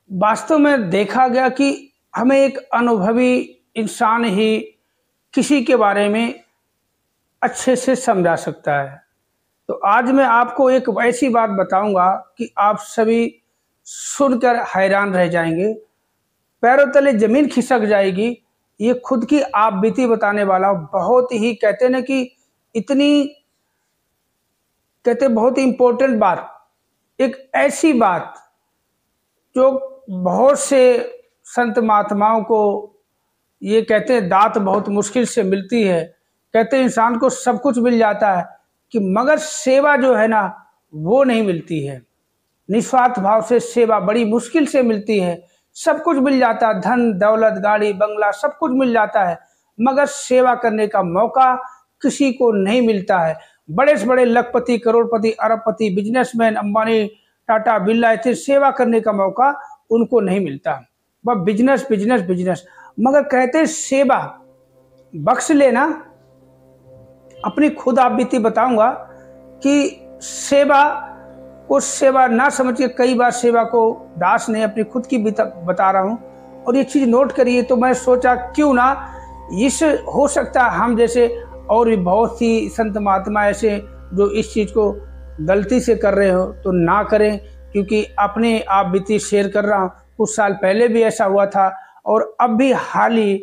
वास्तव में देखा गया कि हमें एक अनुभवी इंसान ही किसी के बारे में अच्छे से समझा सकता है। तो आज मैं आपको एक ऐसी बात बताऊंगा कि आप सभी सुनकर हैरान रह जाएंगे, पैरों तले जमीन खिसक जाएगी। ये खुद की आप बीती बताने वाला बहुत ही कहते हैं ना कि इतनी कहते बहुत ही इंपॉर्टेंट बात, एक ऐसी बात जो बहुत से संत महात्माओं को ये कहते हैं दात बहुत मुश्किल से मिलती है। कहते हैं इंसान को सब कुछ मिल जाता है कि मगर सेवा जो है ना वो नहीं मिलती है। निस्वार्थ भाव से सेवा बड़ी मुश्किल से मिलती है। सब कुछ मिल जाता है, धन दौलत गाड़ी बंगला सब कुछ मिल जाता है, मगर सेवा करने का मौका किसी को नहीं मिलता है। बड़े से बड़े लखपति करोड़पति अरबपति बिजनेसमैन अंबानी टाटा बिरला इतने सेवा करने का मौका उनको नहीं मिलता। वह बिजनेस बिजनेस बिजनेस, मगर कहते हैं सेवा बख्श लेना। अपनी खुद आप बीती बताऊंगा कि सेवा को सेवा ना समझ के कई बार सेवा को दास ने अपनी खुद की बता रहा हूं, और ये चीज नोट करिए। तो मैं सोचा क्यों ना इस हो सकता है हम जैसे और भी बहुत सी संत महात्मा ऐसे जो इस चीज को गलती से कर रहे हो तो ना करें, क्योंकि अपने आप बीती शेयर कर रहा हूँ। कुछ साल पहले भी ऐसा हुआ था और अब भी हाल ही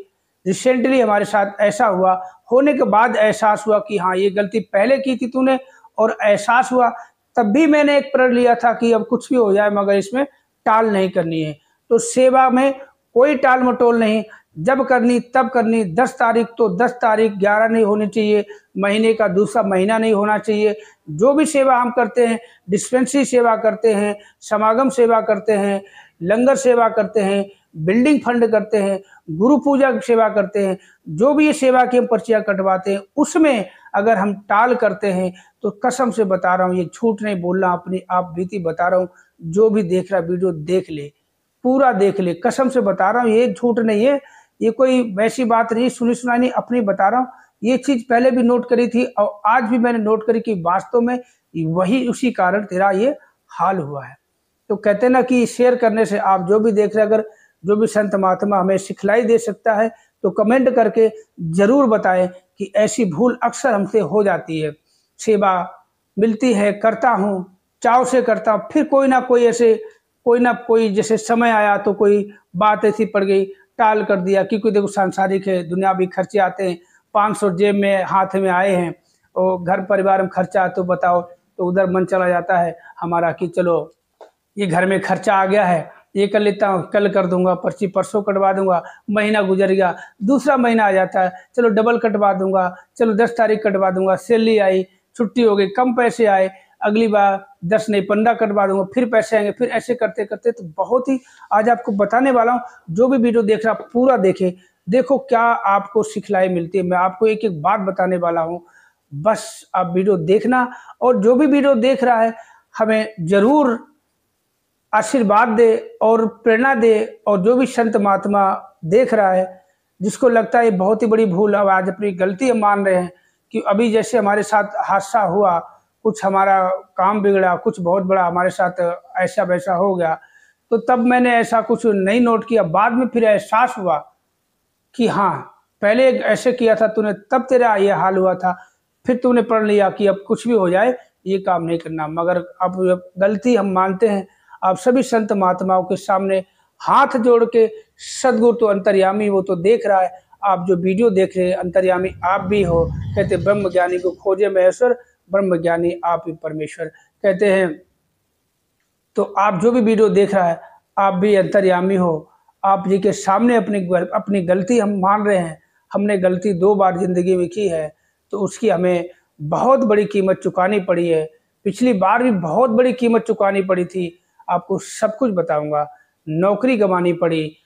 रिसेंटली हमारे साथ ऐसा हुआ। होने के बाद एहसास हुआ कि हाँ ये गलती पहले की थी तूने, और एहसास हुआ तब भी मैंने एक प्रण लिया था कि अब कुछ भी हो जाए मगर इसमें टाल नहीं करनी है। तो सेवा में कोई टाल मटोल नहीं, जब करनी तब करनी। 10 तारीख तो 10 तारीख, 11 नहीं होनी चाहिए, महीने का दूसरा महीना नहीं होना चाहिए। जो भी सेवा हम करते हैं, डिस्पेंसरी सेवा करते हैं, समागम सेवा करते हैं, लंगर सेवा करते हैं, बिल्डिंग फंड करते हैं, गुरु पूजा की सेवा करते हैं, जो भी ये सेवा की हम पर्चियाँ कटवाते हैं, उसमें अगर हम टाल करते हैं तो कसम से बता रहा हूँ, ये झूठ नहीं बोल रहा, अपनी आप बीती बता रहा हूँ। जो भी देख रहा वीडियो देख ले, पूरा देख ले, कसम से बता रहा हूँ, ये झूठ नहीं है, ये कोई वैसी बात नहीं सुनी सुनाई नहीं, अपनी बता रहा हूँ। ये चीज पहले भी नोट करी थी और आज भी मैंने नोट करी कि वास्तव में वही उसी कारण तेरा ये हाल हुआ है। तो कहते ना कि शेयर करने से आप जो भी देख रहे, अगर जो भी संत महात्मा हमें सिखलाई दे सकता है तो कमेंट करके जरूर बताएं कि ऐसी भूल अक्सर हमसे हो जाती है। सेवा मिलती है, करता हूँ, चाव से करता हूँ, फिर कोई ना कोई जैसे समय आया तो कोई बात ऐसी पड़ गई, टाल कर दिया। क्योंकि देखो सांसारिक है, दुनियावी खर्चे आते हैं, 500 जेब में हाथ में आए हैं और घर परिवार में खर्चा तो बताओ, तो उधर मन चला जाता है हमारा कि चलो ये घर में खर्चा आ गया है, ये कर लेता हूँ, कल कर दूंगा, पर्ची परसों कटवा दूंगा। महीना गुजर गया, दूसरा महीना आ जाता है, चलो डबल कटवा दूंगा, चलो 10 तारीख कटवा दूंगा, सैलरी आई, छुट्टी हो गई, कम पैसे आए, अगली बार 10 नहीं 15 कटवा दूंगा, फिर पैसे आएंगे, फिर ऐसे करते करते तो बहुत ही आज आपको बताने वाला हूँ। जो भी वीडियो देख रहा पूरा देखे, देखो क्या आपको सिखलाई मिलती है। मैं आपको एक एक बात बताने वाला हूँ, बस आप वीडियो देखना। और जो भी वीडियो देख रहा है हमें जरूर आशीर्वाद दे और प्रेरणा दे। और जो भी संत महात्मा देख रहा है जिसको लगता है ये बहुत ही बड़ी भूल, अब आज अपनी गलती हम मान रहे हैं कि अभी जैसे हमारे साथ हादसा हुआ, कुछ हमारा काम बिगड़ा, कुछ बहुत बड़ा हमारे साथ ऐसा वैसा हो गया, तो तब मैंने ऐसा कुछ नहीं नोट किया। बाद में फिर एहसास हुआ कि हाँ पहले ऐसे किया था तूने, तब तेरा ये हाल हुआ था। फिर तूने पढ़ लिया कि अब कुछ भी हो जाए ये काम नहीं करना। मगर अब गलती हम मानते हैं। आप सभी संत महात्माओं के सामने हाथ जोड़ के, सदगुरु तो अंतर्यामी, वो तो देख रहा है। आप जो वीडियो देख रहे हैं अंतर्यामी आप भी हो। कहते ब्रह्म ज्ञानी को खोजे महेश्वर, ब्रह्म ज्ञानी आप ही परमेश्वर कहते हैं। तो आप जो भी वीडियो देख रहा है आप भी अंतर्यामी हो। आप जी के सामने अपनी गलती हम मान रहे हैं। हमने गलती 2 बार जिंदगी में की है, तो उसकी हमें बहुत बड़ी कीमत चुकानी पड़ी है। पिछली बार भी बहुत बड़ी कीमत चुकानी पड़ी थी, आपको सब कुछ बताऊंगा। नौकरी गंवानी पड़ी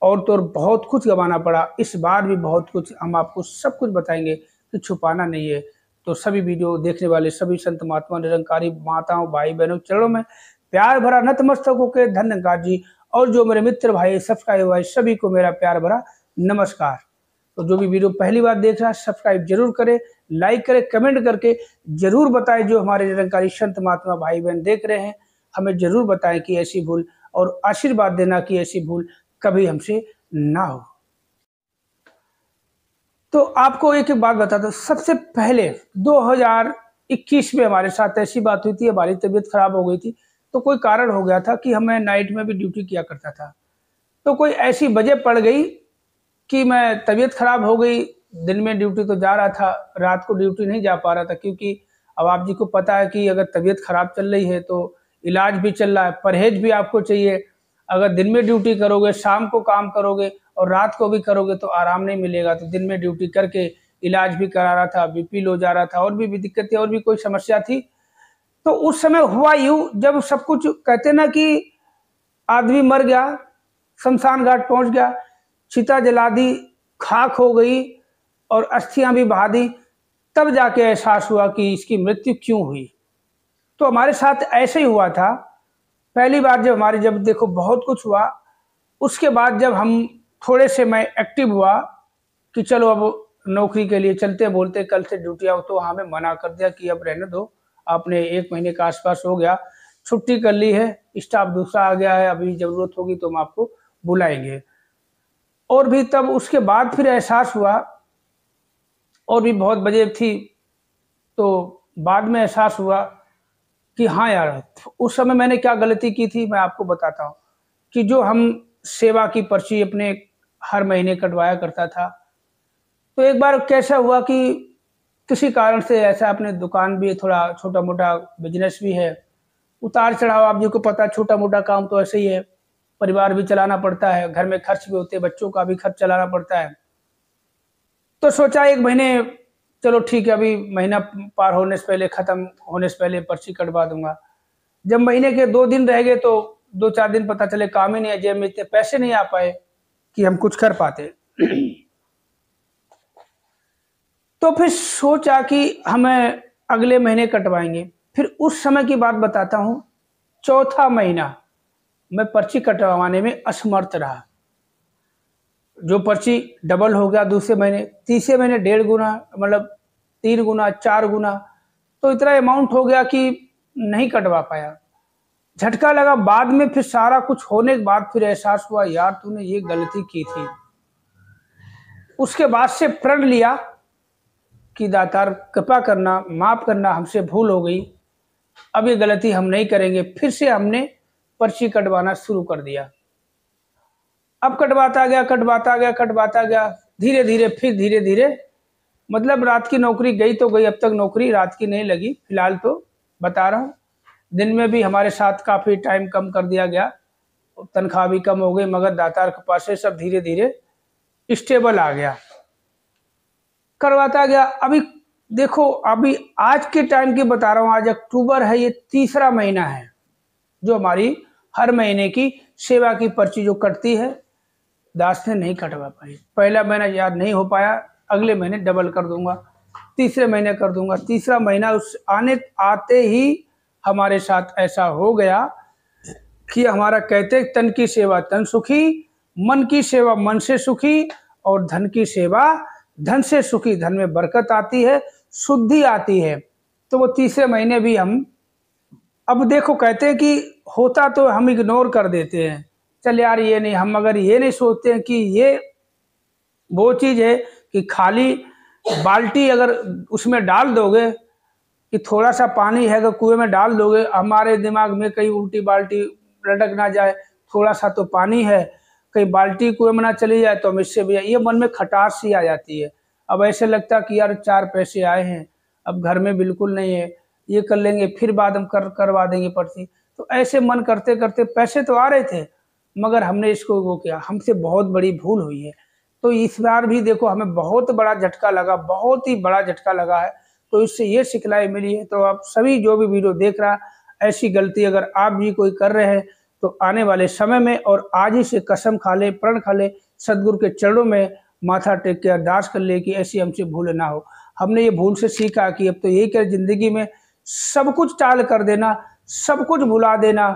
और तो और बहुत कुछ गंवाना पड़ा, इस बार भी बहुत कुछ हम आपको सब कुछ बताएंगे कि छुपाना नहीं है। तो सभी वीडियो देखने वाले सभी संत महात्मा निरंकारी माताओं भाई बहनों चरणों में प्यार भरा नतमस्तक होकर धन्यवाद जी। और जो मेरे मित्र भाई सब्सक्राइब भाई सभी को मेरा प्यार भरा नमस्कार। तो जो भी वीडियो पहली बार देख रहा है सब्सक्राइब जरूर करे, लाइक करे, कमेंट करके जरूर बताएं। जो हमारे निरंकारी संत महात्मा भाई बहन देख रहे हैं हमें जरूर बताएं कि ऐसी भूल और आशीर्वाद देना कि ऐसी भूल कभी हमसे ना हो। तो आपको एक बात बता दो, सबसे पहले 2021 में हमारे साथ ऐसी बात हुई थी, हमारी तबीयत खराब हो गई थी। तो कोई कारण हो गया था कि हमें नाइट में भी ड्यूटी किया करता था, तो कोई ऐसी वजह पड़ गई कि मैं तबीयत खराब हो गई। दिन में ड्यूटी तो जा रहा था, रात को ड्यूटी नहीं जा पा रहा था, क्योंकि अब आप जी को पता है कि अगर तबीयत खराब चल रही है तो इलाज भी चल रहा है, परहेज भी आपको चाहिए। अगर दिन में ड्यूटी करोगे, शाम को काम करोगे और रात को भी करोगे तो आराम नहीं मिलेगा। तो दिन में ड्यूटी करके इलाज भी करा रहा था, बीपी लो जा रहा था, और भी दिक्कतें, और भी कोई समस्या थी। तो उस समय हुआ यूं, जब सब कुछ कहते ना कि आदमी मर गया, शमशान घाट पहुंच गया, चिता जला दी, खाक हो गई और अस्थियां भी बहा दी, तब जाके एहसास हुआ कि इसकी मृत्यु क्यों हुई। तो हमारे साथ ऐसे ही हुआ था। पहली बार जब देखो बहुत कुछ हुआ, उसके बाद जब हम थोड़े से मैं एक्टिव हुआ कि चलो अब नौकरी के लिए चलते, बोलते कल से ड्यूटी आओ, तो हमें मना कर दिया कि अब रहने दो, आपने 1 महीने के आसपास हो गया, छुट्टी कर ली है, स्टाफ दूसरा आ गया है, अभी ज़रूरत होगी तो हम आपको बुलाएंगे। और भी तब उसके बाद फिर एहसास हुआ, और भी बहुत वजह थी, तो बाद में एहसास हुआ कि हाँ यार, उस समय मैंने क्या गलती की थी मैं आपको बताता हूँ। कि जो हम सेवा की पर्ची अपने हर महीने कटवाया करता था, तो एक बार कैसा हुआ कि किसी कारण से ऐसा, अपने दुकान भी थोड़ा छोटा मोटा बिजनेस भी है, उतार चढ़ाव आप जी को पता, छोटा मोटा काम तो ऐसे ही है, परिवार भी चलाना पड़ता है, घर में खर्च भी होते हैं, बच्चों का भी खर्च चलाना पड़ता है। तो सोचा 1 महीने, चलो ठीक है, अभी महीना पार होने से पहले, ख़त्म होने से पहले पर्ची कटवा दूंगा। जब महीने के 2 दिन रह गए तो 2-4 दिन पता चले काम ही नहीं है, जेब में इतने पैसे नहीं आ पाए कि हम कुछ कर पाते। तो फिर सोचा कि हमें अगले महीने कटवाएंगे। फिर उस समय की बात बताता हूँ, चौथा महीना मैं पर्ची कटवाने में असमर्थ रहा। जो पर्ची डबल हो गया दूसरे महीने, तीसरे महीने 1.5 गुना, मतलब 3 गुना, 4 गुना, तो इतना अमाउंट हो गया कि नहीं कटवा पाया। झटका लगा बाद में, फिर सारा कुछ होने के बाद फिर एहसास हुआ, यार तूने ये गलती की थी। उसके बाद से प्रण लिया कि दातार कृपा करना, माफ करना, हमसे भूल हो गई, अब ये गलती हम नहीं करेंगे। फिर से हमने पर्ची कटवाना शुरू कर दिया। अब कटवाता गया, धीरे धीरे, फिर धीरे धीरे, मतलब रात की नौकरी गई तो गई, अब तक नौकरी रात की नहीं लगी फिलहाल, तो बता रहा हूँ। दिन में भी हमारे साथ काफ़ी टाइम कम कर दिया गया, तनख्वाह भी कम हो गई, मगर दातार के पास से सब धीरे धीरे स्टेबल आ गया, करवाता गया। अभी देखो, अभी आज के टाइम की बता रहा हूँ, आज अक्टूबर है, ये तीसरा महीना है जो हमारी हर महीने की सेवा की पर्ची जो कटती है, दास ने नहीं कटवा पाई। पहला महीना याद नहीं हो पाया, अगले महीने डबल कर दूंगा, तीसरे महीने कर दूंगा। तीसरा महीना उस आते ही हमारे साथ ऐसा हो गया कि हमारा कहते तन की सेवा तन सुखी, मन की सेवा मन से सुखी, और धन की सेवा धन से सुखी। धन में बरकत आती है, शुद्धि आती है। तो वो तीसरे महीने भी हम, अब देखो कहते हैं कि होता तो हम इग्नोर कर देते हैं, चल यार ये नहीं, हम अगर ये नहीं सोचते हैं कि ये वो चीज़ है कि खाली बाल्टी अगर उसमें डाल दोगे, कि थोड़ा सा पानी है अगर कुएं में डाल दोगे, हमारे दिमाग में कहीं उल्टी बाल्टी लटक ना जाए, थोड़ा सा तो पानी है, कहीं बाल्टी कुएं में ना चली जाए तो हम इससे भी, ये मन में खटास सी आ जाती है। अब ऐसे लगता कि यार 4 पैसे आए हैं, अब घर में बिल्कुल नहीं है, ये कर लेंगे, फिर बाद हम करवा देंगे पर्ची। तो ऐसे मन करते करते पैसे तो आ रहे थे, मगर हमने इसको वो किया, हमसे बहुत बड़ी भूल हुई है। तो इस बार भी देखो हमें बहुत बड़ा झटका लगा, बहुत ही बड़ा झटका लगा है। तो इससे ये सिखलाई मिली है। तो आप सभी जो भी वीडियो देख रहा, ऐसी गलती अगर आप भी कोई कर रहे हैं तो आने वाले समय में, और आज ही से कसम खा ले, प्रण खा ले, सदगुरु के चरणों में माथा टेक के अरदास कर ले कि ऐसी हमसे भूल ना हो। हमने ये भूल से सीखा कि अब तो यही कर जिंदगी में, सब कुछ टाल कर देना, सब कुछ भुला देना।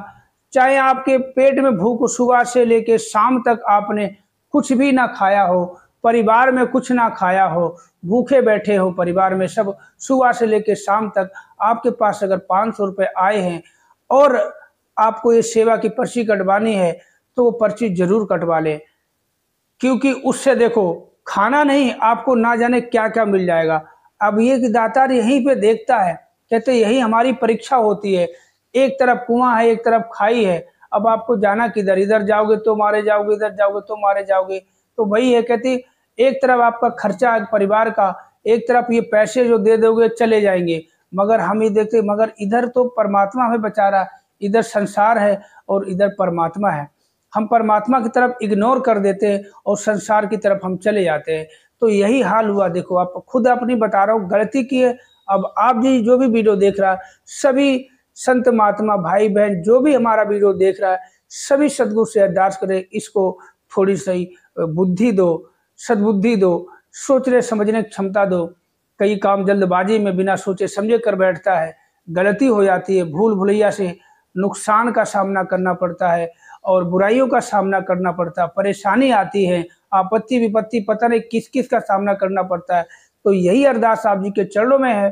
चाहे आपके पेट में भूख सुबह से लेके शाम तक आपने कुछ भी ना खाया हो, परिवार में कुछ ना खाया हो, भूखे बैठे हो परिवार में, सब सुबह से लेके शाम तक आपके पास अगर 500 रुपये आए हैं और आपको ये सेवा की पर्ची कटवानी है तो वो पर्ची जरूर कटवा लें, क्योंकि उससे देखो खाना नहीं, आपको ना जाने क्या क्या मिल जाएगा। अब ये कि दातार यहीं पे देखता है, कहते यही हमारी परीक्षा होती है। एक तरफ कुआं है, एक तरफ खाई है, अब आपको जाना किधर, इधर जाओगे तो मारे जाओगे, इधर जाओगे तो मारे जाओगे। तो वही है, कहती एक तरफ आपका खर्चा परिवार का, एक तरफ ये पैसे जो दे दोगे चले जाएंगे, मगर हम ये देखते, मगर इधर तो परमात्मा हमें बचा रहा, इधर संसार है और इधर परमात्मा है। हम परमात्मा की तरफ इग्नोर कर देते हैं और संसार की तरफ हम चले जाते हैं। तो यही हाल हुआ। देखो आप खुद अपनी बता रहा हूँ, गलती की है। अब आप जी जो भी वीडियो देख रहा है, सभी संत महात्मा भाई बहन जो भी हमारा वीडियो देख रहा है, सभी सदगुरु से अरदास करें, इसको थोड़ी सी बुद्धि दो, सद्बुद्धि दो, सोचने समझने की क्षमता दो। कई काम जल्दबाजी में बिना सोचे समझे कर बैठता है, गलती हो जाती है, भूल भुलैया से नुकसान का सामना करना पड़ता है और बुराइयों का सामना करना पड़ता है, परेशानी आती है, आपत्ति विपत्ति पता नहीं किस किस का सामना करना पड़ता है। तो यही अरदास आप जी के चरणों में है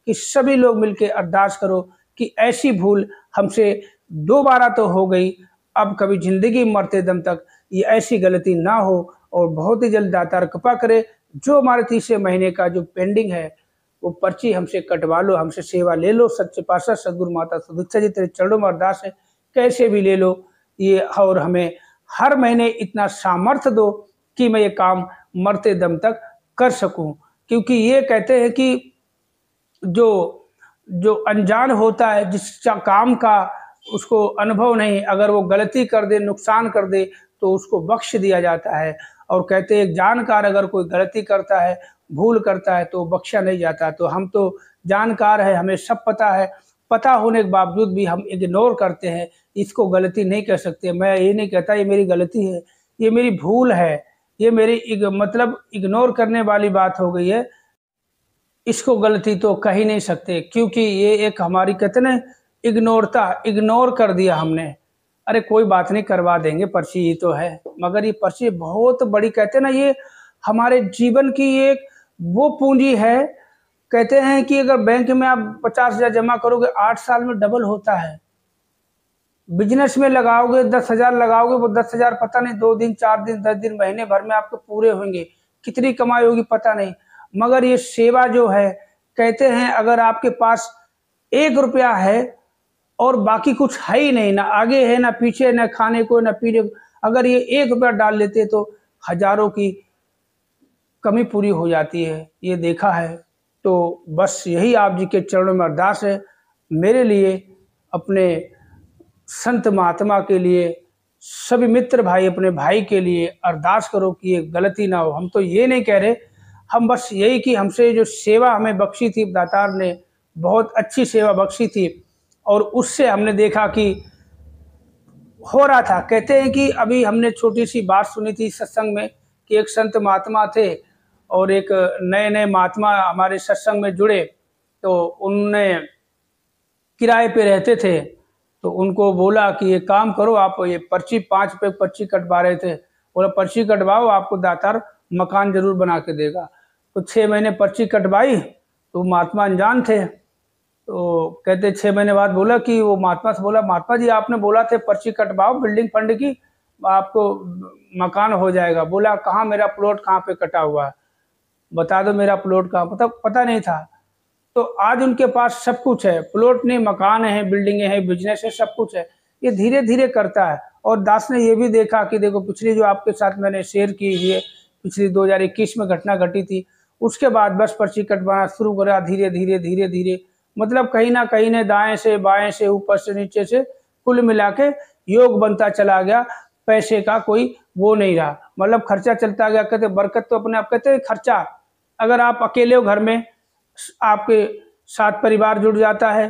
कि सभी लोग मिलकर अरदास करो कि ऐसी भूल हमसे दोबारा तो हो गई, अब कभी जिंदगी मरते दम तक ये ऐसी गलती ना हो और बहुत ही जल्द दातार कृपा करे। जो हमारे तीसरे महीने का जो पेंडिंग है वो पर्ची हमसे कटवा लो, हमसे सेवा ले लो। सच्चे पातशाह सदगुरु माता सुदीक्षा जी तेरे चरणों में अरदास है, कैसे भी ले लो ये, और हमें हर महीने इतना सामर्थ्य दो कि मैं ये काम मरते दम तक कर सकूं। क्योंकि ये कहते हैं कि जो जो अनजान होता है, जिसका काम का उसको अनुभव नहीं, अगर वो गलती कर दे, नुकसान कर दे, तो उसको बख्श दिया जाता है। और कहते हैं जानकार अगर कोई गलती करता है, भूल करता है, तो बख्शा नहीं जाता। तो हम तो जानकार है, हमें सब पता है, पता होने के बावजूद भी हम इग्नोर करते हैं, इसको गलती नहीं कह सकते। मैं ये नहीं कहता ये मेरी गलती है, ये मेरी भूल है, ये मेरी मतलब इग्नोर करने वाली बात हो गई है। इसको गलती तो कह ही नहीं सकते, क्योंकि ये एक हमारी कहते ना इग्नोर कर दिया हमने। अरे कोई बात नहीं, करवा देंगे, पर्ची ही तो है। मगर ये पर्ची बहुत बड़ी कहते ना, ये हमारे जीवन की एक वो पूंजी है। कहते हैं कि अगर बैंक में आप 50,000 जमा करोगे, 8 साल में डबल होता है। बिजनेस में लगाओगे, 10,000 लगाओगे, वो 10,000 पता नहीं 2 दिन 4 दिन 10 दिन महीने भर में आपके पूरे होंगे। कितनी कमाई होगी पता नहीं। मगर ये सेवा जो है, कहते हैं अगर आपके पास 1 रुपया है और बाकी कुछ है ही नहीं, ना आगे है ना पीछे, ना खाने को ना पीने को, अगर ये 1 रुपया डाल लेते तो हजारों की कमी पूरी हो जाती है, ये देखा है। तो बस यही आप जी के चरणों में अरदास है, मेरे लिए, अपने संत महात्मा के लिए, सभी मित्र भाई अपने भाई के लिए अरदास करो कि ये गलती ना हो। हम तो ये नहीं कह रहे, हम बस यही कि हमसे जो सेवा हमें बख्शी थी, दातार ने बहुत अच्छी सेवा बख्शी थी और उससे हमने देखा कि हो रहा था। कहते हैं कि अभी हमने छोटी सी बात सुनी थी सत्संग में कि एक संत महात्मा थे और एक नए नए महात्मा हमारे सत्संग में जुड़े, तो उनने किराए पे रहते थे। तो उनको बोला कि ये काम करो, आप ये पर्ची 5 रुपये पर्ची कटवा रहे थे, बोला पर्ची कटवाओ, आपको दातार मकान जरूर बना के देगा। तो 6 महीने पर्ची कटवाई, तो महात्मा अनजान थे। तो कहते 6 महीने बाद बोला कि वो महात्मा से बोला, महात्मा जी आपने बोला थे पर्ची कटवाओ बिल्डिंग फंड की, आपको मकान हो जाएगा। बोला कहाँ, मेरा प्लॉट कहाँ पे कटा हुआ है, बता दो मेरा प्लॉट कहाँ। पता नहीं था। तो आज उनके पास सब कुछ है, प्लॉट नहीं, मकान है, बिल्डिंगे हैं, बिजनेस है, सब कुछ है। ये धीरे धीरे करता है। और दास ने ये भी देखा कि देखो पिछली जो आपके साथ मैंने शेयर की है, पिछली 2021 में घटना घटी थी, उसके बाद बस पर्ची कटवाना शुरू करा धीरे धीरे धीरे धीरे। मतलब कहीं ना कहीं ने दाएं से बाएं से ऊपर से नीचे से कुल मिला के योग बनता चला गया। पैसे का कोई वो नहीं रहा, मतलब खर्चा चलता गया। कहते बरकत तो अपने आप, कहते खर्चा अगर आप अकेले हो घर में, आपके साथ परिवार जुड़ जाता है,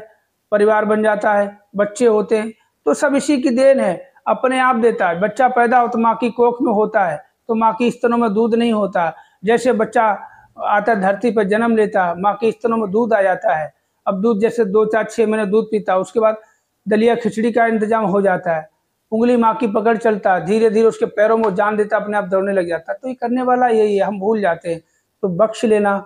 परिवार बन जाता है, बच्चे होते हैं, तो सब इसी की देन है, अपने आप देता है। बच्चा पैदा हो तो माँ की कोख में होता है, तो माँ की स्तनों में दूध नहीं होता। जैसे बच्चा आता धरती पर जन्म लेता, माँ के स्तनों में दूध आ जाता है। अब दूध जैसे 2 4 6 महीने दूध पीता, उसके बाद दलिया खिचड़ी का इंतजाम हो जाता है, उंगली माँ की पकड़ चलता है, धीरे धीरे उसके पैरों में जान देता, अपने आप दौड़ने लग जाता। तो ये करने वाला यही है, हम भूल जाते हैं। तो बख्श लेना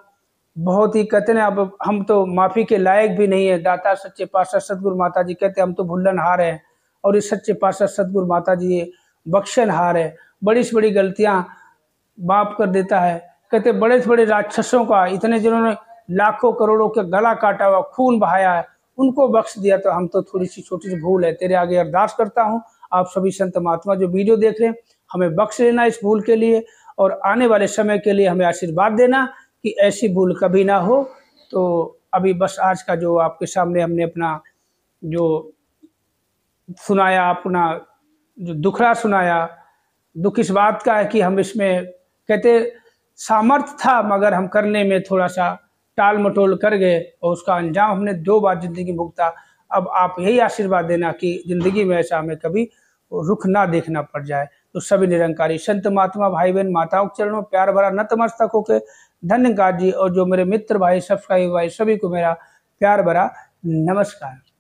बहुत ही, कहते हैं अब हम तो माफ़ी के लायक भी नहीं है। दाता सच्चे पातशाह सदगुरु माता जी कहते हम तो भूलन हार हैं, और इस सच्चे पातशाह सतगुरु माता जी ये बख्शनहार है, बड़ी से बड़ी गलतियां माफ कर देता है। कहते बड़े से बड़े राक्षसों का, इतने जिन्होंने लाखों करोड़ों के गला काटा हुआ, खून बहाया है, उनको बख्श दिया, तो हम तो थोड़ी सी छोटी सी भूल है। तेरे आगे अरदास करता हूँ, आप सभी संत महात्मा जो वीडियो देख रहे हैं, हमें बख्श लेना इस भूल के लिए, और आने वाले समय के लिए हमें आशीर्वाद देना कि ऐसी भूल कभी ना हो। तो अभी बस आज का जो आपके सामने हमने अपना जो सुनाया, अपना जो दुखड़ा सुनाया, दुख इस बात का है कि हम इसमें कहते सामर्थ्य था, मगर हम करने में थोड़ा सा टाल मटोल कर गए और उसका अंजाम हमने 2 बार जिंदगी भुगता। अब आप यही आशीर्वाद देना कि जिंदगी में ऐसा हमें कभी रुख ना देखना पड़ जाए। तो सभी निरंकारी संत महात्मा भाई बहन माताओं के चरणों प्यार भरा नतमस्तक होकर धन्यवाद जी, और जो मेरे मित्र भाई सब्सक्राइब भाई सभी को मेरा प्यार भरा नमस्कार।